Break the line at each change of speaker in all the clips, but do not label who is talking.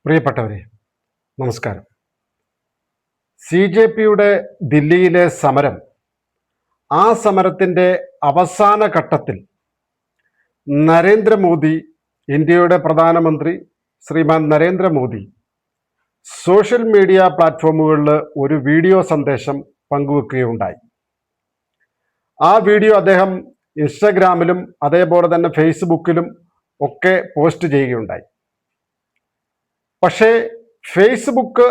പ്രിയപ്പെട്ടവരെ, നമസ്കാരം. CJPയുടെ ദില്ലിയിലെ സമരം, ആ സമരത്തിൻ്റെ അവസാന ഘട്ടത്തിൽ നരേന്ദ്രമോദി, ഇന്ത്യയുടെ പ്രധാനമന്ത്രി ശ്രീമാൻ നരേന്ദ്രമോദി സോഷ്യൽ മീഡിയ പ്ലാറ്റ്ഫോമുകളിൽ ഒരു വീഡിയോ സന്ദേശം പങ്കുവെക്കുകയുണ്ടായി. ആ വീഡിയോ അദ്ദേഹം ഇൻസ്റ്റഗ്രാമിലും അതേപോലെ തന്നെ ഫേസ്ബുക്കിലും ഒക്കെ പോസ്റ്റ് ചെയ്യുകയുണ്ടായി. പക്ഷേ ഫേസ്ബുക്ക്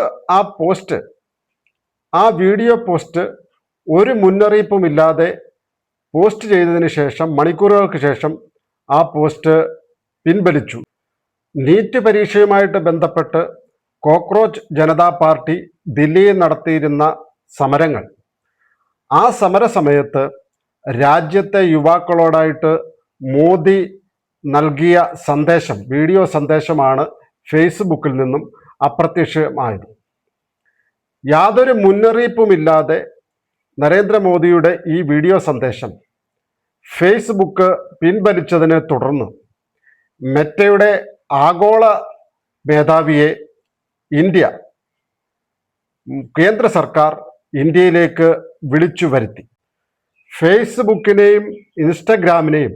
ആ വീഡിയോ പോസ്റ്റ് ഒരു മുന്നറിയിപ്പുമില്ലാതെ പോസ്റ്റ് ചെയ്തതിന് ശേഷം മണിക്കൂറുകൾക്ക് ശേഷം ആ പോസ്റ്റ് പിൻവലിച്ചു. നീറ്റ് പരീക്ഷയുമായിട്ട് ബന്ധപ്പെട്ട് കോക്രോച്ച് ജനതാ പാർട്ടി ദില്ലിയിൽ നടത്തിയിരുന്ന സമരങ്ങൾ, ആ സമരസമയത്ത് രാജ്യത്തെ യുവാക്കളോടായിട്ട് മോദി നൽകിയ സന്ദേശം, വീഡിയോ സന്ദേശമാണ് ഫേസ്ബുക്കിൽ നിന്നും അപ്രത്യക്ഷമായത്. യാതൊരു മുന്നറിയിപ്പുമില്ലാതെ നരേന്ദ്രമോദിയുടെ ഈ വീഡിയോ സന്ദേശം ഫേസ്ബുക്ക് പിൻവലിച്ചതിനെ തുടർന്ന് മെറ്റയുടെ ആഗോള മേധാവിയെ കേന്ദ്ര സർക്കാർ ഇന്ത്യയിലേക്ക് വിളിച്ചു വരുത്തി. ഫേസ്ബുക്കിനെയും ഇൻസ്റ്റഗ്രാമിനെയും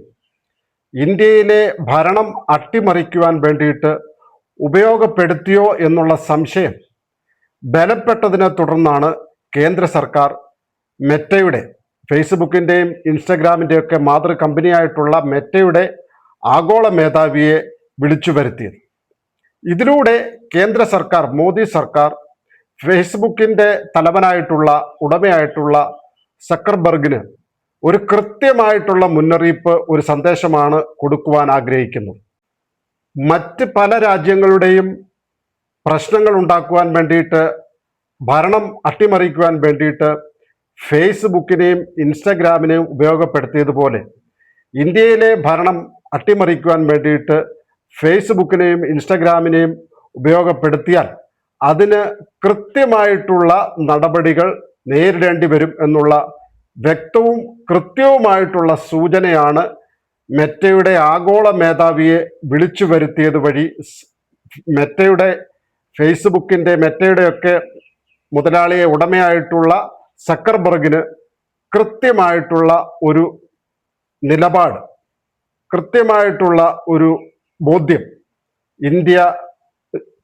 ഇന്ത്യയിലെ ഭരണം അട്ടിമറിക്കുവാൻ വേണ്ടിയിട്ട് ഉപയോഗപ്പെടുത്തിയോ എന്നുള്ള സംശയം ബലപ്പെട്ടതിനെ തുടർന്നാണ് കേന്ദ്ര സർക്കാർ മെറ്റയുടെ, ഫേസ്ബുക്കിൻ്റെയും ഇൻസ്റ്റഗ്രാമിൻ്റെയൊക്കെ മാതൃ കമ്പനിയായിട്ടുള്ള മെറ്റയുടെ ആഗോള മേധാവിയെ വിളിച്ചു വരുത്തിയത്. ഇതിലൂടെ കേന്ദ്ര സർക്കാർ, മോദി സർക്കാർ, ഫേസ്ബുക്കിൻ്റെ തലവനായിട്ടുള്ള, ഉടമയായിട്ടുള്ള സക്കർബർഗിന് ഒരു കൃത്യമായിട്ടുള്ള മുന്നറിയിപ്പ്, ഒരു സന്ദേശമാണ് കൊടുക്കുവാൻ ആഗ്രഹിക്കുന്നത്. മറ്റ് പല രാജ്യങ്ങളുടെയും പ്രശ്നങ്ങൾ ഉണ്ടാക്കുവാൻ വേണ്ടിയിട്ട്, ഭരണം അട്ടിമറിക്കുവാൻ വേണ്ടിയിട്ട് ഫേസ്ബുക്കിനെയും ഇൻസ്റ്റഗ്രാമിനെയും ഉപയോഗപ്പെടുത്തിയതുപോലെ ഇന്ത്യയിലെ ഭരണം അട്ടിമറിക്കുവാൻ വേണ്ടിയിട്ട് ഫേസ്ബുക്കിനെയും ഇൻസ്റ്റഗ്രാമിനെയും ഉപയോഗപ്പെടുത്തിയാൽ അതിന് കൃത്യമായിട്ടുള്ള നടപടികൾ നേരിടേണ്ടി വരും എന്നുള്ള വ്യക്തവും കൃത്യവുമായിട്ടുള്ള സൂചനയാണ് മെറ്റയുടെ ആഗോള മേധാവിയെ വിളിച്ചു വരുത്തിയത് വഴി മെറ്റയുടെ, ഫേസ്ബുക്കിൻ്റെ, മെറ്റയുടെയൊക്കെ മുതലാളിയെ, ഉടമയായിട്ടുള്ള സക്കർബർഗിന് കൃത്യമായിട്ടുള്ള ഒരു നിലപാട്, കൃത്യമായിട്ടുള്ള ഒരു ബോധ്യം ഇന്ത്യ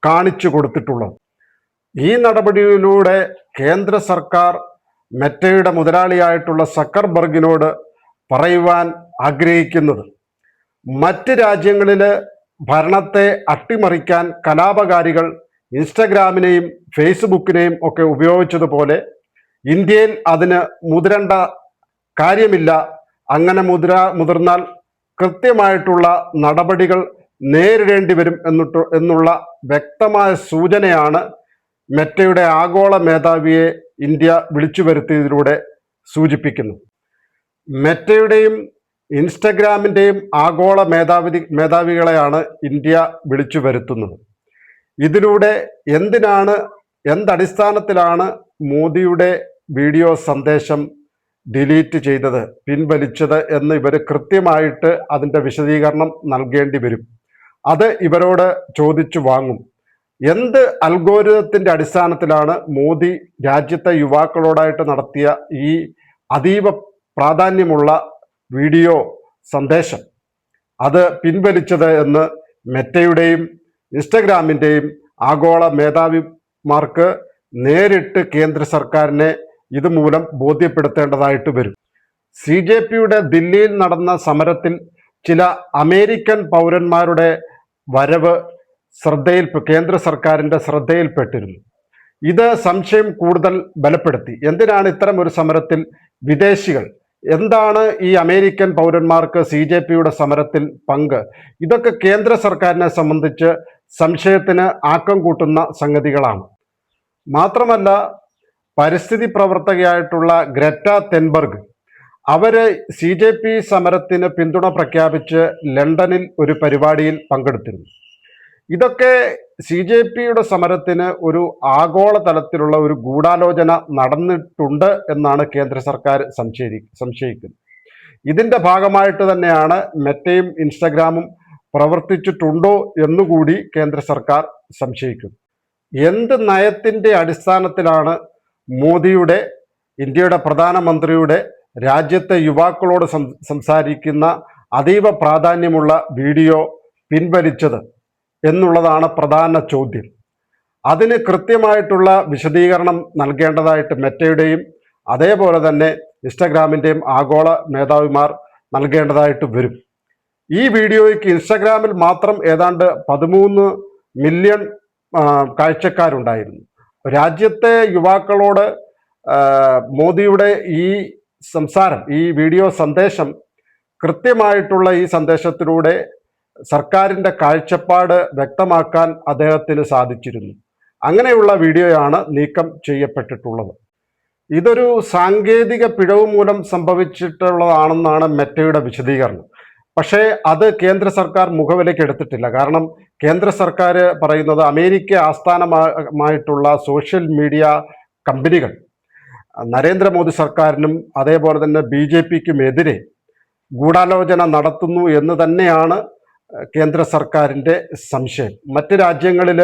കാണിച്ചു കൊടുത്തിട്ടുള്ളത്. ഈ നടപടിയിലൂടെ കേന്ദ്ര സർക്കാർ മെറ്റയുടെ മുതലാളിയായിട്ടുള്ള സക്കർബർഗിനോട് പറയുവാൻ ആഗ്രഹിക്കുന്നത്, മറ്റ് രാജ്യങ്ങളിൽ ഭരണത്തെ അട്ടിമറിക്കാൻ കലാപകാരികൾ ഇൻസ്റ്റഗ്രാമിനെയും ഫേസ്ബുക്കിനെയും ഒക്കെ ഉപയോഗിച്ചതുപോലെ ഇന്ത്യയിൽ അതിന് മുതിരേണ്ട കാര്യമില്ല. അങ്ങനെ മുതിർന്നാൽ കൃത്യമായിട്ടുള്ള നടപടികൾ നേരിടേണ്ടി വരും എന്നുള്ള വ്യക്തമായ സൂചനയാണ് മെറ്റയുടെ ആഗോള മേധാവിയെ ഇന്ത്യ വിളിച്ചു വരുത്തിയതിലൂടെ സൂചിപ്പിക്കുന്നത്. മെറ്റയുടെയും ഇൻസ്റ്റഗ്രാമിൻ്റെയും ആഗോള മേധാവികളെയാണ് ഇന്ത്യ വിളിച്ചു വരുത്തുന്നത്. ഇതിലൂടെ എന്തടിസ്ഥാനത്തിലാണ് മോദിയുടെ വീഡിയോ സന്ദേശം ഡിലീറ്റ് ചെയ്തത്, പിൻവലിച്ചത് എന്ന് ഇവർ കൃത്യമായിട്ട് അതിൻ്റെ വിശദീകരണം നൽകേണ്ടി വരും. അത് ഇവരോട് ചോദിച്ചു വാങ്ങും. എന്ത് അൽഗോരിതത്തിൻ്റെ അടിസ്ഥാനത്തിലാണ് മോദി രാജ്യത്തെ യുവാക്കളോടായിട്ട് നടത്തിയ ഈ അതീവ പ്രാധാന്യമുള്ള വീഡിയോ സന്ദേശം അത് പിൻവലിച്ചത് എന്ന് മെറ്റയുടെയും ഇൻസ്റ്റഗ്രാമിൻ്റെയും ആഗോള മേധാവിമാർക്ക് നേരിട്ട് കേന്ദ്ര സർക്കാരിനെ ഇതുമൂലം ബോധ്യപ്പെടുത്തേണ്ടതായിട്ട് വരും. CJPയുടെ ദില്ലിയിൽ നടന്ന സമരത്തിൽ ചില അമേരിക്കൻ പൗരന്മാരുടെ വരവ് കേന്ദ്ര സർക്കാരിൻ്റെ ശ്രദ്ധയിൽപ്പെട്ടിരുന്നു. ഇത് സംശയം കൂടുതൽ ബലപ്പെടുത്തി. എന്തിനാണ് ഇത്തരം ഒരു സമരത്തിൽ വിദേശികൾ, എന്താണ് ഈ അമേരിക്കൻ പൗരന്മാർക്ക് CJPയുടെ സമരത്തിൽ പങ്ക്? ഇതൊക്കെ കേന്ദ്ര സർക്കാരിനെ സംബന്ധിച്ച് സംശയത്തിന് ആക്കം കൂട്ടുന്ന സംഗതികളാണ്. മാത്രമല്ല, പരിസ്ഥിതി പ്രവർത്തകയായിട്ടുള്ള ഗ്രെറ്റ തെൻബർഗ്, അവര് CJP സമരത്തിന് പിന്തുണ പ്രഖ്യാപിച്ച് ലണ്ടനിൽ ഒരു പരിപാടിയിൽ പങ്കെടുത്തിരുന്നു. ഇതൊക്കെ CJPയുടെ സമരത്തിന് ഒരു ആഗോള തലത്തിലുള്ള ഒരു ഗൂഢാലോചന നടന്നിട്ടുണ്ട് എന്നാണ് കേന്ദ്ര സർക്കാർ സംശയിക്കുന്നത്. ഇതിൻ്റെ ഭാഗമായിട്ട് തന്നെയാണ് മെറ്റയും ഇൻസ്റ്റഗ്രാമും പ്രവർത്തിച്ചിട്ടുണ്ടോ എന്നുകൂടി കേന്ദ്ര സർക്കാർ സംശയിക്കുന്നു. എന്ത് നയത്തിൻ്റെ അടിസ്ഥാനത്തിലാണ് മോദിയുടെ, ഇന്ത്യയുടെ പ്രധാനമന്ത്രിയുടെ രാജ്യത്തെ യുവാക്കളോട് സംസാരിക്കുന്ന അതീവ പ്രാധാന്യമുള്ള വീഡിയോ പിൻവലിച്ചത് എന്നുള്ളതാണ് പ്രധാന ചോദ്യം. അതിന് കൃത്യമായിട്ടുള്ള വിശദീകരണം നൽകേണ്ടതായിട്ട് മെറ്റയുടെയും അതേപോലെ തന്നെ ഇൻസ്റ്റഗ്രാമിൻ്റെയും ആഗോള മേധാവിമാർ നൽകേണ്ടതായിട്ട് വരും. ഈ വീഡിയോയ്ക്ക് ഇൻസ്റ്റഗ്രാമിൽ മാത്രം ഏതാണ്ട് 13 മില്യൺ കാഴ്ചക്കാരുണ്ടായിരുന്നു. രാജ്യത്തെ യുവാക്കളോട് മോദിയുടെ ഈ സംസാരം, ഈ വീഡിയോ സന്ദേശം, കൃത്യമായിട്ടുള്ള ഈ സന്ദേശത്തിലൂടെ സർക്കാരിൻ്റെ കാഴ്ചപ്പാട് വ്യക്തമാക്കാൻ അദ്ദേഹത്തിന് സാധിച്ചിരുന്നു. അങ്ങനെയുള്ള വീഡിയോയാണ് നീക്കം ചെയ്യപ്പെട്ടിട്ടുള്ളത്. ഇതൊരു സാങ്കേതിക പിഴവ് മൂലം സംഭവിച്ചിട്ടുള്ളതാണെന്നാണ് മെറ്റയുടെ വിശദീകരണം. പക്ഷേ അത് കേന്ദ്ര സർക്കാർ മുഖവിലേക്ക് എടുത്തിട്ടില്ല. കാരണം കേന്ദ്ര സർക്കാർ പറയുന്നത് അമേരിക്ക ആസ്ഥാനമായിട്ടുള്ള സോഷ്യൽ മീഡിയ കമ്പനികൾ നരേന്ദ്രമോദി സർക്കാരിനും അതേപോലെ തന്നെ BJPക്കും എതിരെ ഗൂഢാലോചന നടത്തുന്നു എന്ന് തന്നെയാണ് കേന്ദ്ര സർക്കാരിൻ്റെ സംശയം. മറ്റ് രാജ്യങ്ങളിൽ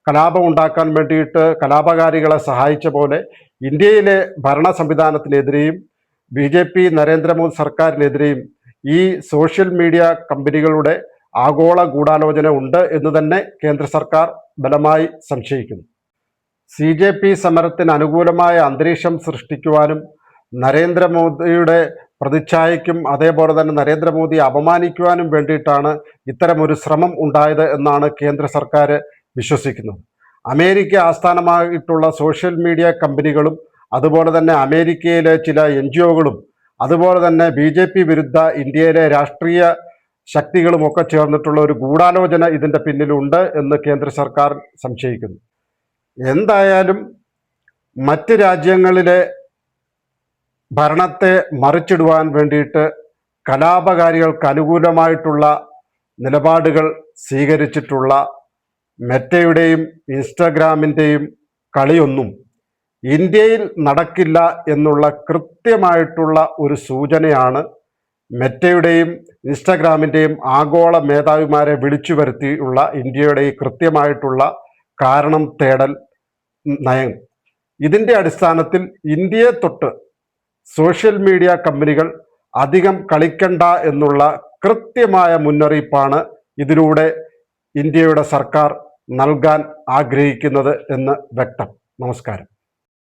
കലാപം ഉണ്ടാക്കാൻ വേണ്ടിയിട്ട് കലാപകാരികളെ സഹായിച്ച പോലെ ഇന്ത്യയിലെ ഭരണ സംവിധാനത്തിനെതിരെയും BJP നരേന്ദ്രമോദി സർക്കാരിനെതിരെയും ഈ സോഷ്യൽ മീഡിയ കമ്പനികളുടെ ആഗോള ഗൂഢാലോചന ഉണ്ട് എന്ന് തന്നെ കേന്ദ്ര സർക്കാർ ബലമായി സംശയിക്കുന്നു. CJP സമരത്തിന് അനുകൂലമായ അന്തരീക്ഷം സൃഷ്ടിക്കുവാനും നരേന്ദ്രമോദിയുടെ പ്രതിച്ഛായയ്ക്കും അതേപോലെ തന്നെ നരേന്ദ്രമോദിയെ അപമാനിക്കുവാനും വേണ്ടിയിട്ടാണ് ഇത്തരമൊരു ശ്രമം ഉണ്ടായത് എന്നാണ് കേന്ദ്ര സർക്കാർ വിശ്വസിക്കുന്നത്. അമേരിക്ക ആസ്ഥാനമായിട്ടുള്ള സോഷ്യൽ മീഡിയ കമ്പനികളും അതുപോലെ തന്നെ അമേരിക്കയിലെ ചില NGOകളും അതുപോലെ തന്നെ BJP വിരുദ്ധ ഇന്ത്യയിലെ രാഷ്ട്രീയ ശക്തികളുമൊക്കെ ചേർന്നിട്ടുള്ള ഒരു ഗൂഢാലോചന ഇതിൻ്റെ പിന്നിലുണ്ട് എന്ന് കേന്ദ്ര സർക്കാർ സംശയിക്കുന്നു. എന്തായാലും മറ്റ് രാജ്യങ്ങളിലെ ഭരണത്തെ മറിച്ചിടുവാൻ വേണ്ടിയിട്ട് കലാപകാരികൾക്ക് അനുകൂലമായിട്ടുള്ള നിലപാടുകൾ സ്വീകരിച്ചിട്ടുള്ള മെറ്റയുടെയും ഇൻസ്റ്റഗ്രാമിൻ്റെയും കളിയൊന്നും ഇന്ത്യയിൽ നടക്കില്ല എന്നുള്ള കൃത്യമായിട്ടുള്ള ഒരു സൂചനയാണ് മെറ്റയുടെയും ഇൻസ്റ്റഗ്രാമിൻ്റെയും ആഗോള മേധാവിമാരെ വിളിച്ചു വരുത്തിയുള്ള ഇന്ത്യയുടെ ഈ കൃത്യമായിട്ടുള്ള കാരണം തേടൽ നയം. ഇതിൻ്റെ അടിസ്ഥാനത്തിൽ ഇന്ത്യയെ തൊട്ട് സോഷ്യൽ മീഡിയ കമ്പനികൾ അധികം കളിക്കണ്ട എന്നുള്ള കൃത്യമായ മുന്നറിയിപ്പാണ് ഇതിലൂടെ ഇന്ത്യയുടെ സർക്കാർ നൽകാൻ ആഗ്രഹിക്കുന്നത് എന്ന് വ്യക്തം. നമസ്കാരം.